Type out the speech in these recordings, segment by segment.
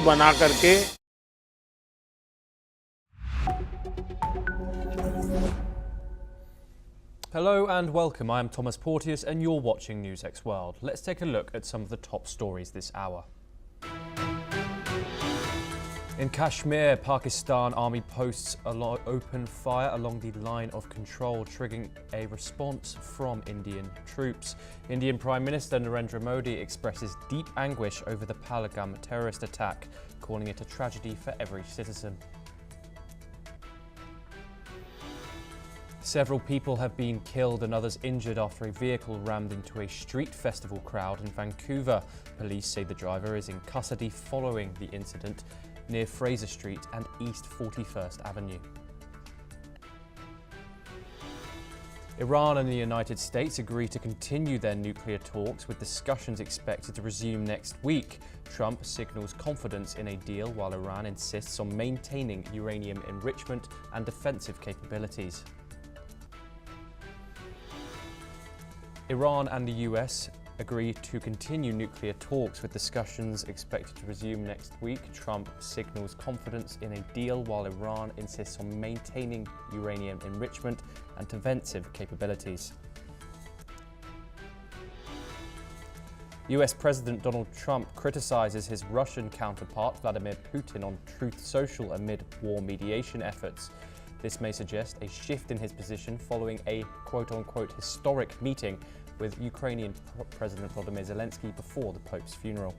बना करके Hello and welcome. I'm Thomas Porteous and you're watching NewsX World. Let's take a look at some of the top stories this hour. In Kashmir, Pakistan Army posts open fire along the line of control, triggering a response from Indian troops. Indian Prime Minister Narendra Modi expresses deep anguish over the Pahalgam terrorist attack, calling it a tragedy for every citizen. Several people have been killed and others injured after a vehicle rammed into a street festival crowd in Vancouver. Police say the driver is in custody following the incident near Fraser Street and East 41st Avenue. Iran and the United States agree to continue their nuclear talks, with discussions expected to resume next week. Trump signals confidence in a deal while Iran insists on maintaining uranium enrichment and defensive capabilities. Iran and the US agree to continue nuclear talks, with discussions expected to resume next week. Trump signals confidence in a deal while Iran insists on maintaining uranium enrichment and defensive capabilities. US President Donald Trump criticizes his Russian counterpart Vladimir Putin on Truth Social amid war mediation efforts. This may suggest a shift in his position following a quote-unquote historic meeting with Ukrainian President Volodymyr Zelensky before the Pope's funeral.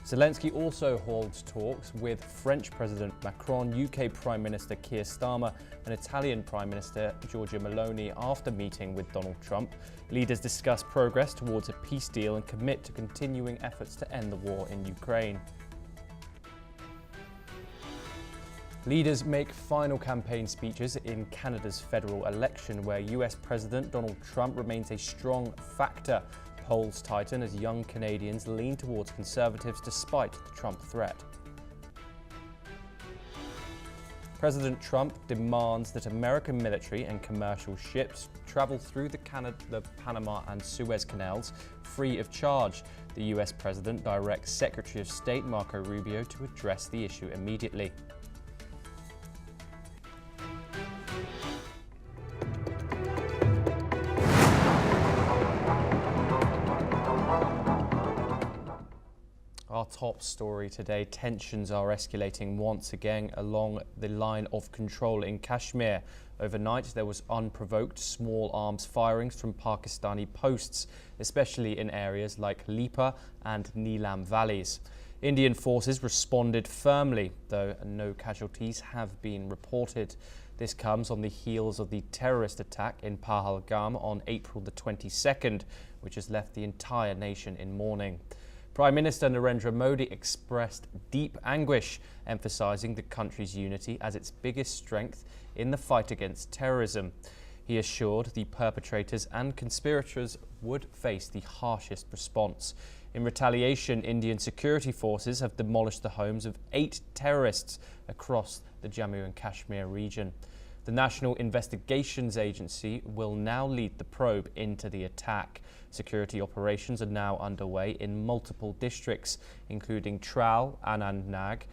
Zelensky also holds talks with French President Macron, UK Prime Minister Keir Starmer and Italian Prime Minister Giorgia Meloni after meeting with Donald Trump. Leaders discuss progress towards a peace deal and commit to continuing efforts to end the war in Ukraine. Leaders make final campaign speeches in Canada's federal election, where US President Donald Trump remains a strong factor. Polls tighten as young Canadians lean towards Conservatives despite the Trump threat. President Trump demands that American military and commercial ships travel through the Panama and Suez canals free of charge. The US President directs Secretary of State Marco Rubio to address the issue immediately. Our top story today: tensions are escalating once again along the line of control in Kashmir. Overnight, there was unprovoked small arms firings from Pakistani posts, especially in areas like Lipa and Neelam valleys. Indian forces responded firmly, though no casualties have been reported. This comes on the heels of the terrorist attack in Pahalgam on April the 22nd, which has left the entire nation in mourning. Prime Minister Narendra Modi expressed deep anguish, emphasizing the country's unity as its biggest strength in the fight against terrorism. He assured the perpetrators and conspirators would face the harshest response. In retaliation, Indian security forces have demolished the homes of 8 terrorists across the Jammu and Kashmir region. The National Investigations Agency will now lead the probe into the attack. Security operations are now underway in multiple districts, including Tral, Anandnag,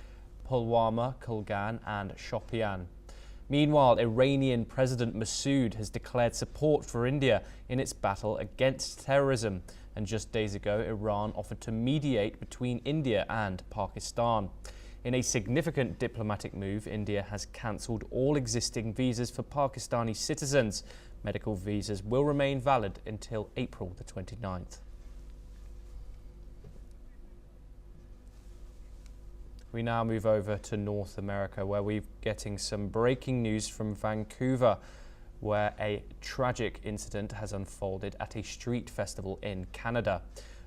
Pulwama, Kulgan and Shopian. Meanwhile, Iranian President Massoud has declared support for India in its battle against terrorism. And just days ago, Iran offered to mediate between India and Pakistan. In a significant diplomatic move, India has cancelled all existing visas for Pakistani citizens. Medical visas will remain valid until April the 29th. We now move over to North America, where we're getting some breaking news from Vancouver, where a tragic incident has unfolded at a street festival in Canada.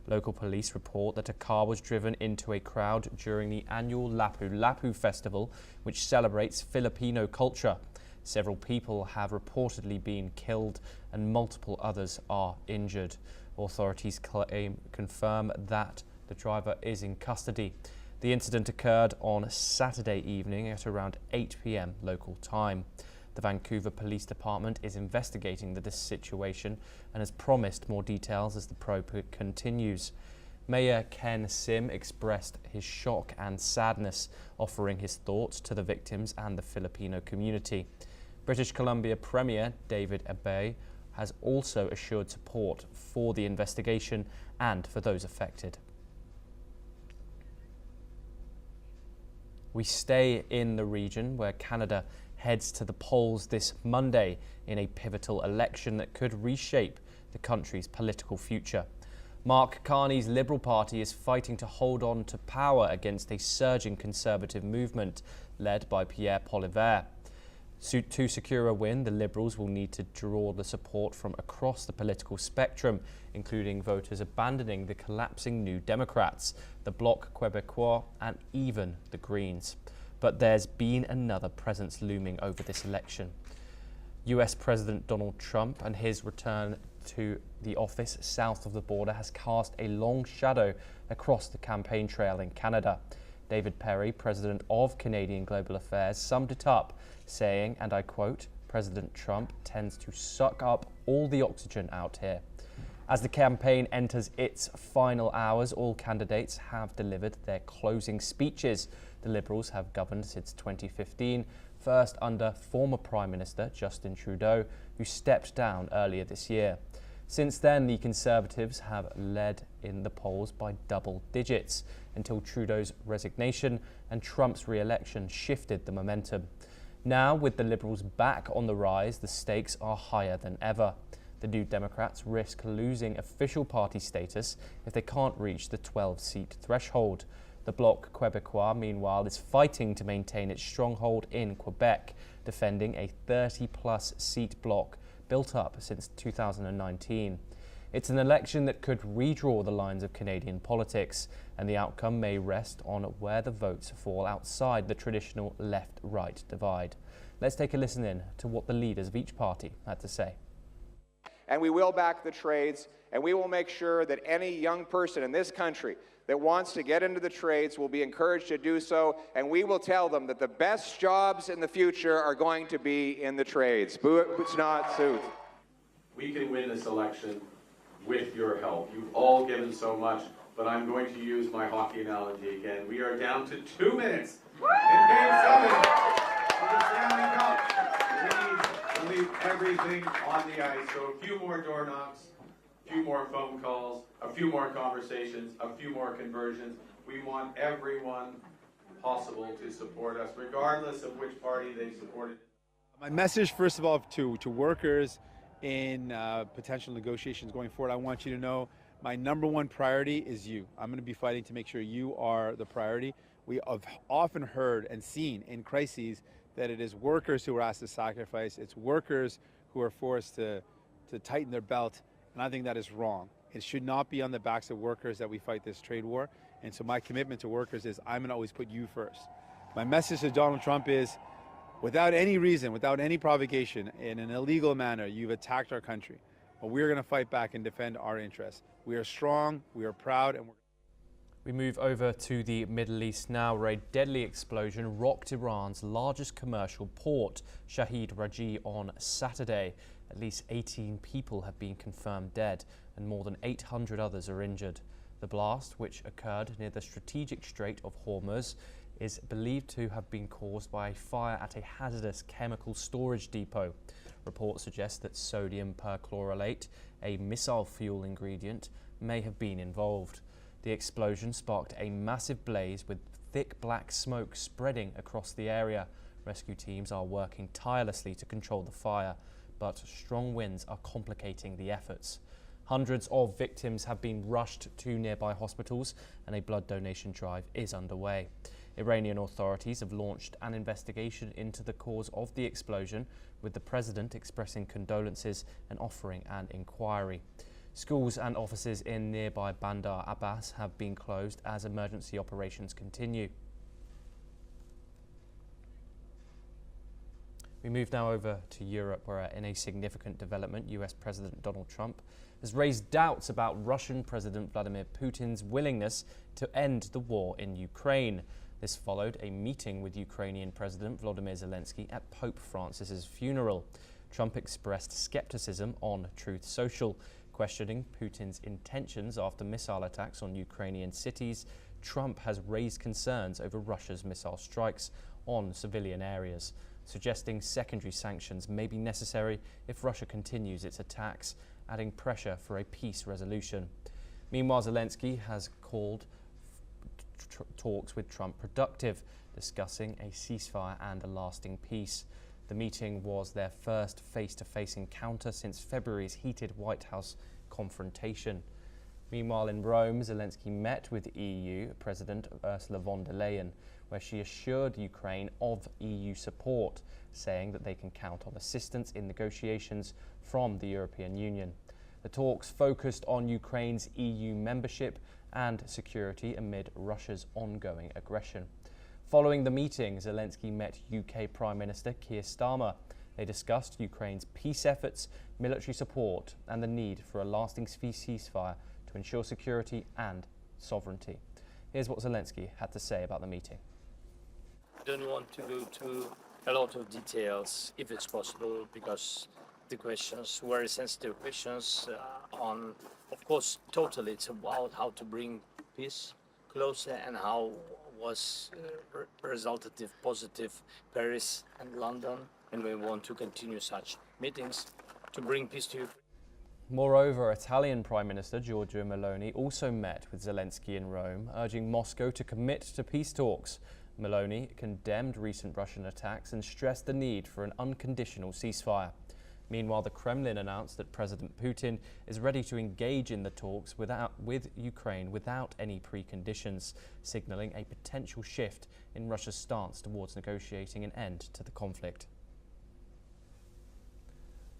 Local police report that a car was driven into a crowd during the annual Lapu Lapu Festival, which celebrates Filipino culture. Several people have reportedly been killed and multiple others are injured. Authorities confirm that the driver is in custody. The incident occurred on Saturday evening at around 8 p.m. local time. The Vancouver Police Department is investigating the situation and has promised more details as the probe continues. Mayor Ken Sim expressed his shock and sadness, offering his thoughts to the victims and the Filipino community. British Columbia Premier David Abay has also assured support for the investigation and for those affected. We stay in the region where Canada heads to the polls this Monday in a pivotal election that could reshape the country's political future. Mark Carney's Liberal Party is fighting to hold on to power against a surging Conservative movement led by Pierre Poilievre. To secure a win, the Liberals will need to draw the support from across the political spectrum, including voters abandoning the collapsing New Democrats, the Bloc Québécois and even the Greens. But there's been another presence looming over this election. US President Donald Trump and his return to the office south of the border has cast a long shadow across the campaign trail in Canada. David Perry, president of Canadian Global Affairs, summed it up, saying, and I quote, "President Trump tends to suck up all the oxygen out here." As the campaign enters its final hours, all candidates have delivered their closing speeches. The Liberals have governed since 2015, first under former Prime Minister Justin Trudeau, who stepped down earlier this year. Since then, the Conservatives have led in the polls by double digits until Trudeau's resignation and Trump's re-election shifted the momentum. Now, with the Liberals back on the rise, the stakes are higher than ever. The New Democrats risk losing official party status if they can't reach the 12-seat threshold. The Bloc Québécois, meanwhile, is fighting to maintain its stronghold in Quebec, defending a 30-plus seat bloc built up since 2019. It's an election that could redraw the lines of Canadian politics, and the outcome may rest on where the votes fall outside the traditional left-right divide. Let's take a listen in to what the leaders of each party had to say. And we will back the trades, and we will make sure that any young person in this country that wants to get into the trades will be encouraged to do so, and we will tell them that the best jobs in the future are going to be in the trades. Boots not suit. We can win this election with your help. You've all given so much, but I'm going to use my hockey analogy again. We are down to 2 minutes in Game 7 of the Stanley Cup. We need to leave everything on the ice, so a few more door knocks, a few more phone calls, a few more conversations, a few more conversions. We want everyone possible to support us, regardless of which party they supported. My message, first of all, to workers in potential negotiations going forward, I want you to know my number one priority is you. I'm going to be fighting to make sure you are the priority. We have often heard and seen in crises that it is workers who are asked to sacrifice. It's workers who are forced to tighten their belt. And I think that is wrong. It should not be on the backs of workers that we fight this trade war. And so my commitment to workers is I'm going to always put you first. My message to Donald Trump is, without any reason, without any provocation, in an illegal manner, you've attacked our country. But we're going to fight back and defend our interests. We are strong, we are proud, and We move over to the Middle East now, where a deadly explosion rocked Iran's largest commercial port, Shahid Raji, on Saturday. At least 18 people have been confirmed dead and more than 800 others are injured. The blast, which occurred near the strategic Strait of Hormuz, is believed to have been caused by a fire at a hazardous chemical storage depot. Reports suggest that sodium perchlorate, a missile fuel ingredient, may have been involved. The explosion sparked a massive blaze with thick black smoke spreading across the area. Rescue teams are working tirelessly to control the fire, but strong winds are complicating the efforts. Hundreds of victims have been rushed to nearby hospitals and a blood donation drive is underway. Iranian authorities have launched an investigation into the cause of the explosion, with the president expressing condolences and offering an inquiry. Schools and offices in nearby Bandar Abbas have been closed as emergency operations continue. We move now over to Europe, where in a significant development, US President Donald Trump has raised doubts about Russian President Vladimir Putin's willingness to end the war in Ukraine. This followed a meeting with Ukrainian President Volodymyr Zelensky at Pope Francis's funeral. Trump expressed skepticism on Truth Social, Questioning Putin's intentions after missile attacks on Ukrainian cities, Trump has raised concerns over Russia's missile strikes on civilian areas, suggesting secondary sanctions may be necessary if Russia continues its attacks, adding pressure for a peace resolution. Meanwhile, Zelensky has called talks with Trump productive, discussing a ceasefire and a lasting peace. The meeting was their first face-to-face encounter since February's heated White House confrontation. Meanwhile, in Rome, Zelensky met with EU President Ursula von der Leyen, where she assured Ukraine of EU support, saying that they can count on assistance in negotiations from the European Union. The talks focused on Ukraine's EU membership and security amid Russia's ongoing aggression. Following the meeting, Zelensky met UK Prime Minister Keir Starmer. They discussed Ukraine's peace efforts, military support, and the need for a lasting ceasefire to ensure security and sovereignty. Here's what Zelensky had to say about the meeting. I don't want to go to a lot of details, if it's possible, because the questions, very sensitive questions, on, of course, totally it's about how to bring peace closer and how was resultative, positive Paris and London, and we want to continue such meetings to bring peace to Ukraine. Moreover, Italian Prime Minister Giorgia Meloni also met with Zelensky in Rome, urging Moscow to commit to peace talks. Meloni condemned recent Russian attacks and stressed the need for an unconditional ceasefire. Meanwhile, the Kremlin announced that President Putin is ready to engage in the talks with Ukraine without any preconditions, signalling a potential shift in Russia's stance towards negotiating an end to the conflict.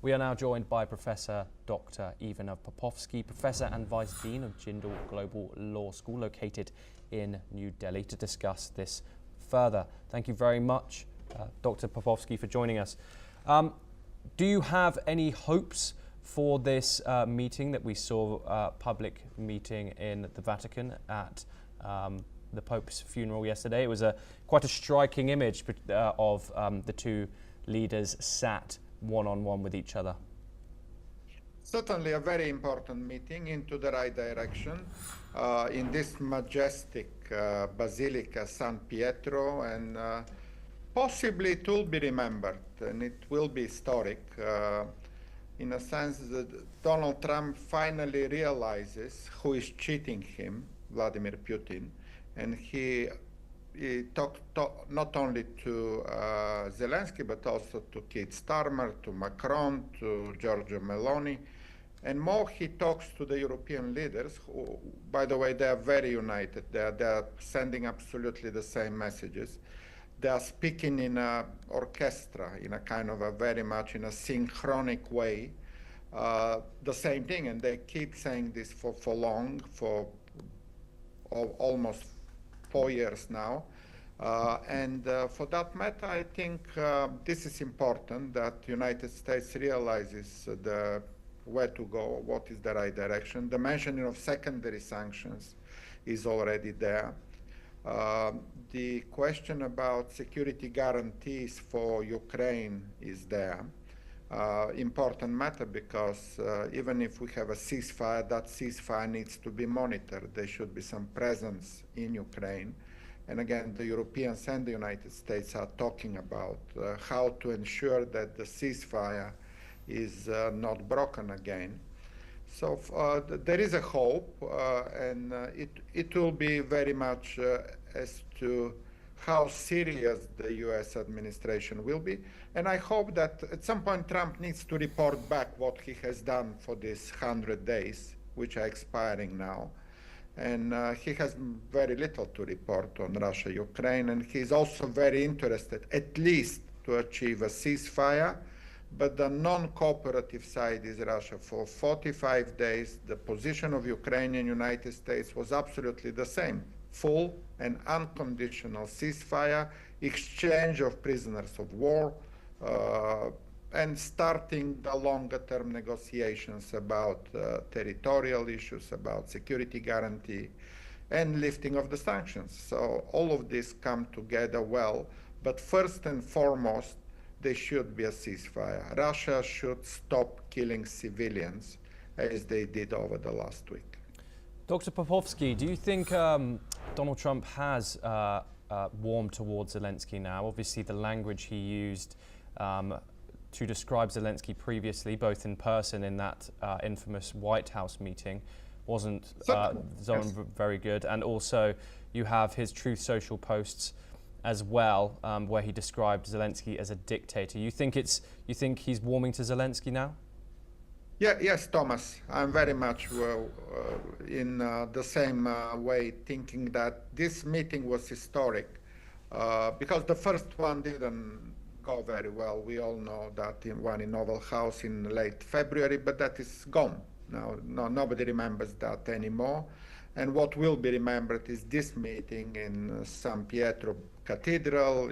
We are now joined by Professor Dr. Ivana Popovsky, Professor and Vice Dean of Jindal Global Law School, located in New Delhi, to discuss this further. Thank you very much, Dr. Popovsky, for joining us. Do you have any hopes for this meeting that we saw, public meeting in the Vatican at the Pope's funeral yesterday? It was quite a striking image of the two leaders sat one-on-one with each other. Certainly a very important meeting into the right direction in this majestic Basilica San Pietro, and possibly it will be remembered and it will be historic in a sense that Donald Trump finally realizes who is cheating him, Vladimir Putin, and he talked not only to Zelensky but also to Keir Starmer, to Macron, to Giorgia Meloni, and more he talks to the European leaders who, by the way, they are very united. They are sending absolutely the same messages. They are speaking in an orchestra, in a kind of a very much in a synchronic way, the same thing, and they keep saying this for long, for almost 4 years now. And for that matter, I think this is important that the United States realizes where to go, what is the right direction. The mentioning of secondary sanctions is already there. The question about security guarantees for Ukraine is there. Important matter because even if we have a ceasefire, that ceasefire needs to be monitored. There should be some presence in Ukraine. And again, the Europeans and the United States are talking about how to ensure that the ceasefire is not broken again. So there is a hope, and it will be very much as to how serious the U.S. administration will be. And I hope that at some point Trump needs to report back what he has done for these 100 days, which are expiring now. And he has very little to report on Russia, Ukraine, and he's also very interested at least to achieve a ceasefire. But the non-cooperative side is Russia. For 45 days, the position of Ukraine and United States was absolutely the same. Full and unconditional ceasefire, exchange of prisoners of war, and starting the longer-term negotiations about territorial issues, about security guarantee, and lifting of the sanctions. So all of this come together well, but first and foremost, there should be a ceasefire. Russia should stop killing civilians, as they did over the last week. Dr. Popovsky, do you think Donald Trump has warmed towards Zelensky now? Obviously, the language he used to describe Zelensky previously, both in person in that infamous White House meeting, wasn't very good. And also, you have his Truth Social posts as well, where he described Zelensky as a dictator. You think he's warming to Zelensky now? Yes, Thomas. I'm very much in the same way, thinking that this meeting was historic because the first one didn't go very well. We all know that one in Oval House in late February, but that is gone now. Nobody remembers that anymore. And what will be remembered is this meeting in San Pietro Cathedral,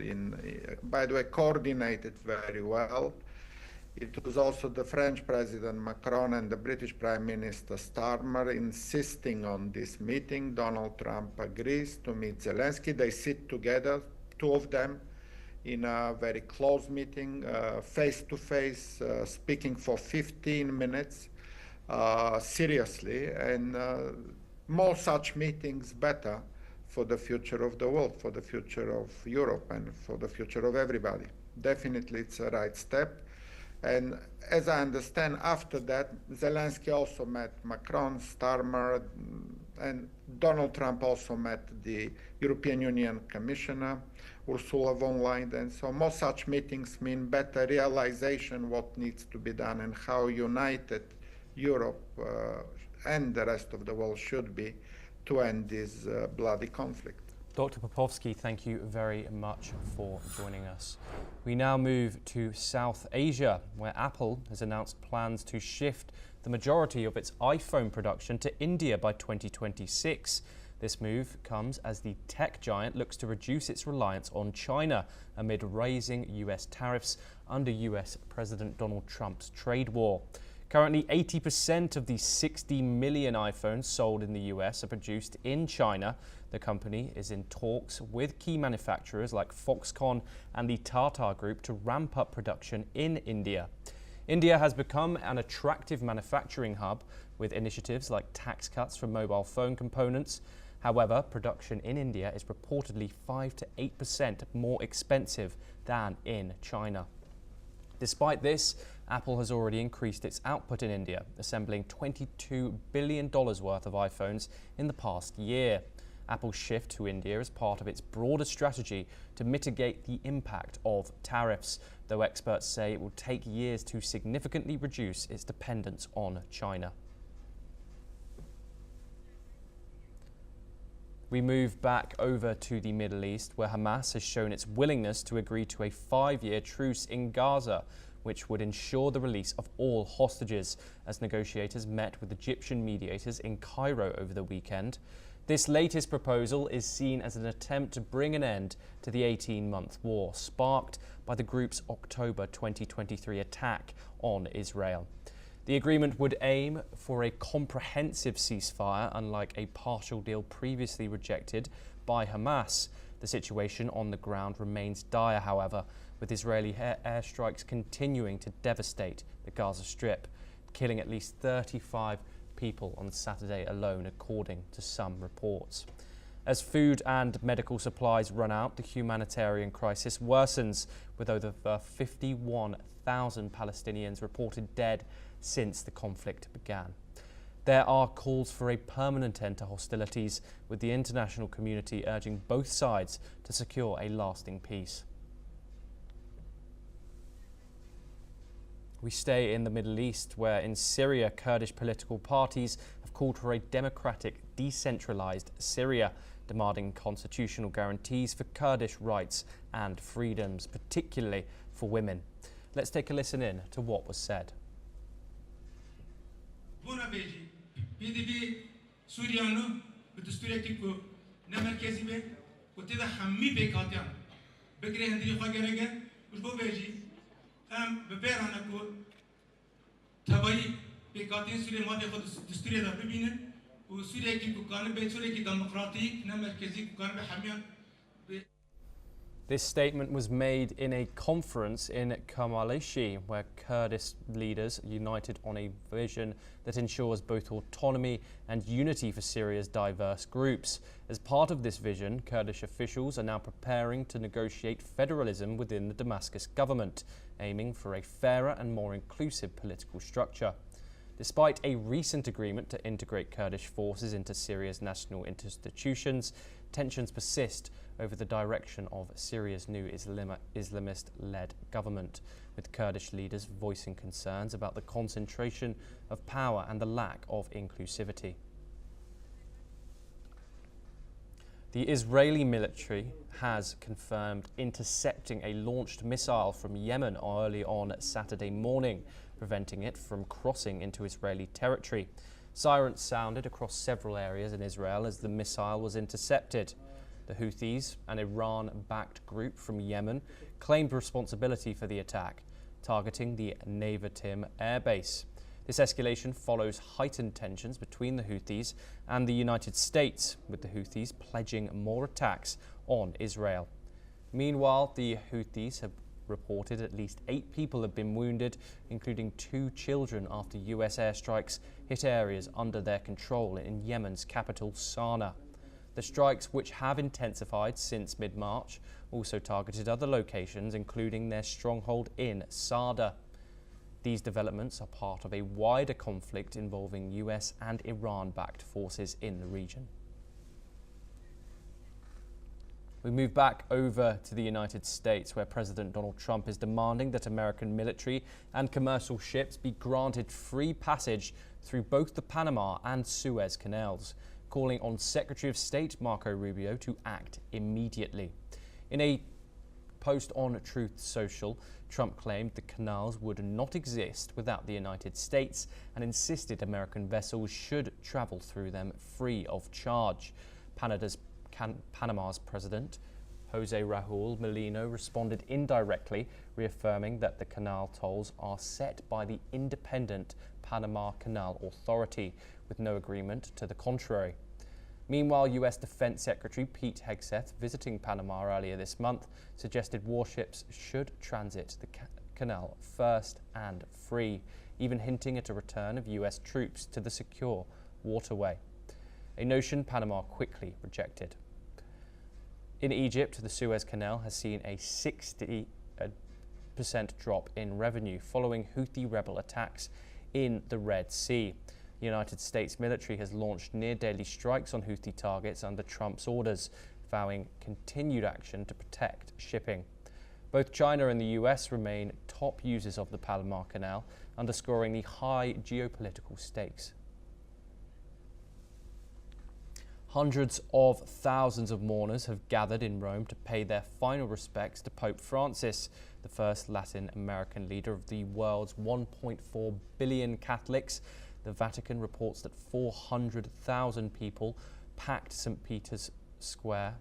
by the way, coordinated very well. It was also the French President Macron and the British Prime Minister Starmer insisting on this meeting. Donald Trump agrees to meet Zelensky. They sit together, two of them, in a very close meeting, face-to-face, speaking for 15 minutes, seriously, and more such meetings better for the future of the world, for the future of Europe, and for the future of everybody. Definitely it's a right step. And as I understand, after that, Zelensky also met Macron, Starmer, and Donald Trump also met the European Union Commissioner, Ursula von Leyen. So more such meetings mean better realization what needs to be done and how united Europe and the rest of the world should be to end this bloody conflict. Dr. Popovsky, thank you very much for joining us. We now move to South Asia, where Apple has announced plans to shift the majority of its iPhone production to India by 2026. This move comes as the tech giant looks to reduce its reliance on China amid raising US tariffs under US President Donald Trump's trade war. Currently, 80% of the 60 million iPhones sold in the US are produced in China. The company is in talks with key manufacturers like Foxconn and the Tata Group to ramp up production in India. India has become an attractive manufacturing hub with initiatives like tax cuts for mobile phone components. However, production in India is reportedly 5 to 8% more expensive than in China. Despite this, Apple has already increased its output in India, assembling $22 billion worth of iPhones in the past year. Apple's shift to India is part of its broader strategy to mitigate the impact of tariffs, though experts say it will take years to significantly reduce its dependence on China. We move back over to the Middle East, where Hamas has shown its willingness to agree to a 5-year truce in Gaza, which would ensure the release of all hostages, as negotiators met with Egyptian mediators in Cairo over the weekend. This latest proposal is seen as an attempt to bring an end to the 18-month war, sparked by the group's October 2023 attack on Israel. The agreement would aim for a comprehensive ceasefire, unlike a partial deal previously rejected by Hamas. The situation on the ground remains dire, however, with Israeli airstrikes continuing to devastate the Gaza Strip, killing at least 35 people on Saturday alone, according to some reports. As food and medical supplies run out, the humanitarian crisis worsens, with over 51,000 Palestinians reported dead since the conflict began. There are calls for a permanent end to hostilities, with the international community urging both sides to secure a lasting peace. We stay in the Middle East, where in Syria, Kurdish political parties have called for a democratic, decentralized Syria, demanding constitutional guarantees for Kurdish rights and freedoms, particularly for women. Let's take a listen in to what was said. This statement was made in a conference in Kamalishi, where Kurdish leaders united on a vision that ensures both autonomy and unity for Syria's diverse groups. As part of this vision, Kurdish officials are now preparing to negotiate federalism within the Damascus government, aiming for a fairer and more inclusive political structure. Despite a recent agreement to integrate Kurdish forces into Syria's national institutions, tensions persist over the direction of Syria's new Islamist-led government, with Kurdish leaders voicing concerns about the concentration of power and the lack of inclusivity. The Israeli military has confirmed intercepting a launched missile from Yemen early on Saturday morning, preventing it from crossing into Israeli territory. Sirens sounded across several areas in Israel as the missile was intercepted. The Houthis, an Iran-backed group from Yemen, claimed responsibility for the attack, targeting the Nevatim airbase. This escalation follows heightened tensions between the Houthis and the United States, with the Houthis pledging more attacks on Israel. Meanwhile, the Houthis have reported at least 8 people have been wounded, including 2 children, after US airstrikes hit areas under their control in Yemen's capital, Sana'a. The strikes, which have intensified since mid-March, also targeted other locations, including their stronghold in Sada. These developments are part of a wider conflict involving US and Iran-backed forces in the region. We move back over to the United States, where President Donald Trump is demanding that American military and commercial ships be granted free passage through both the Panama and Suez canals, calling on Secretary of State Marco Rubio to act immediately. In a post on Truth Social, Trump claimed the canals would not exist without the United States and insisted American vessels should travel through them free of charge. Panama's president, Jose Raul Mulino, responded indirectly, reaffirming that the canal tolls are set by the independent Panama Canal Authority, with no agreement to the contrary. Meanwhile, US Defense Secretary Pete Hegseth, visiting Panama earlier this month, suggested warships should transit the canal first and free, even hinting at a return of US troops to the secure waterway, a notion Panama quickly rejected. In Egypt, the Suez Canal has seen a 60% drop in revenue following Houthi rebel attacks in the Red Sea. The United States military has launched near-daily strikes on Houthi targets under Trump's orders, vowing continued action to protect shipping. Both China and the US remain top users of the Panama Canal, underscoring the high geopolitical stakes. Hundreds of thousands of mourners have gathered in Rome to pay their final respects to Pope Francis, the first Latin American leader of the world's 1.4 billion Catholics. The Vatican reports that 400,000 people packed St. Peter's Square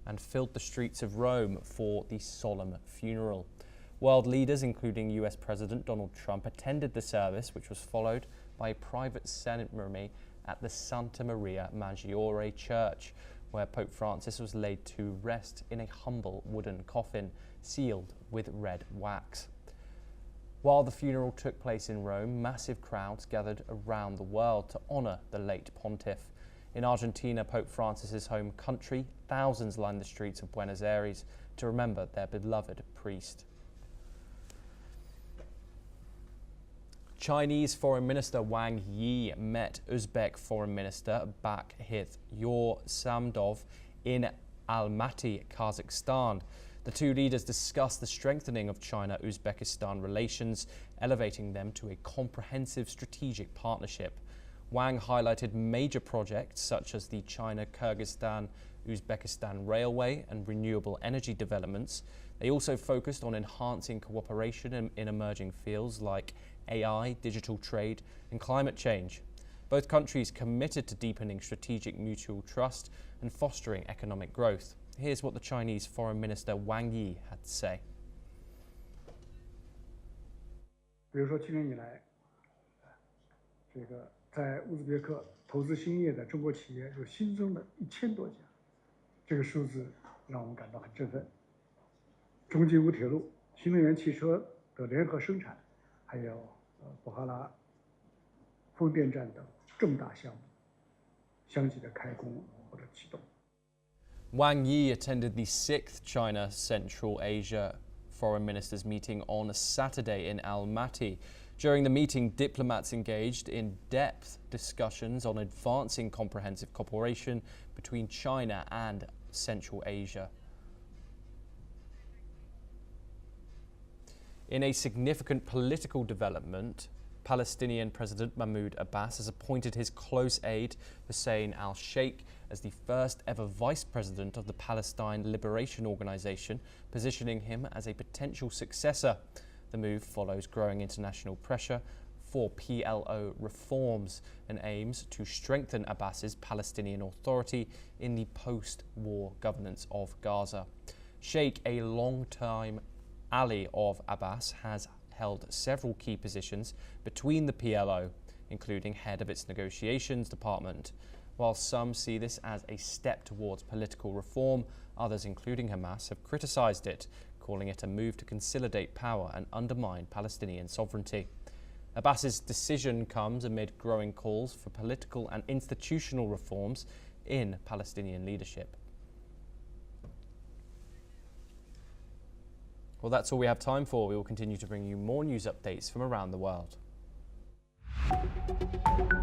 and filled the streets of Rome for the solemn funeral. World leaders, including US President Donald Trump, attended the service, which was followed by a private ceremony at the Santa Maria Maggiore Church, where Pope Francis was laid to rest in a humble wooden coffin sealed with red wax. While the funeral took place in Rome, massive crowds gathered around the world to honour the late pontiff. In Argentina, Pope Francis's home country, thousands lined the streets of Buenos Aires to remember their beloved priest. Chinese Foreign Minister Wang Yi met Uzbek Foreign Minister Bakhit Samdov in Almaty, Kazakhstan. The two leaders discussed the strengthening of China-Uzbekistan relations, elevating them to a comprehensive strategic partnership. Wang highlighted major projects such as the China-Kyrgyzstan-Uzbekistan Railway and renewable energy developments. They also focused on enhancing cooperation in emerging fields like AI, digital trade, and climate change. Both countries committed to deepening strategic mutual trust and fostering economic growth. Here's what the Chinese Foreign Minister Wang Yi had to say. 比如说去年以来，这个在乌兹别克投资兴业的中国企业又新增了1000多家，这个数字让我们感到很振奋。中吉乌铁路、新能源汽车的联合生产，还有布哈拉风电站等重大项目相继的开工或者启动。Wang Yi attended the 6th China Central Asia Foreign Ministers meeting on Saturday in Almaty. During the meeting, diplomats engaged in depth discussions on advancing comprehensive cooperation between China and Central Asia. In a significant political development, Palestinian President Mahmoud Abbas has appointed his close aide, Hussein al-Sheikh, as the first ever vice president of the Palestine Liberation Organization, positioning him as a potential successor. The move follows growing international pressure for PLO reforms and aims to strengthen Abbas's Palestinian Authority in the post-war governance of Gaza. Sheikh, a long-time ally of Abbas, has held several key positions between the PLO, including head of its negotiations department. While some see this as a step towards political reform, others, including Hamas, have criticized it, calling it a move to consolidate power and undermine Palestinian sovereignty. Abbas's decision comes amid growing calls for political and institutional reforms in Palestinian leadership. Well, that's all we have time for. We will continue to bring you more news updates from around the world.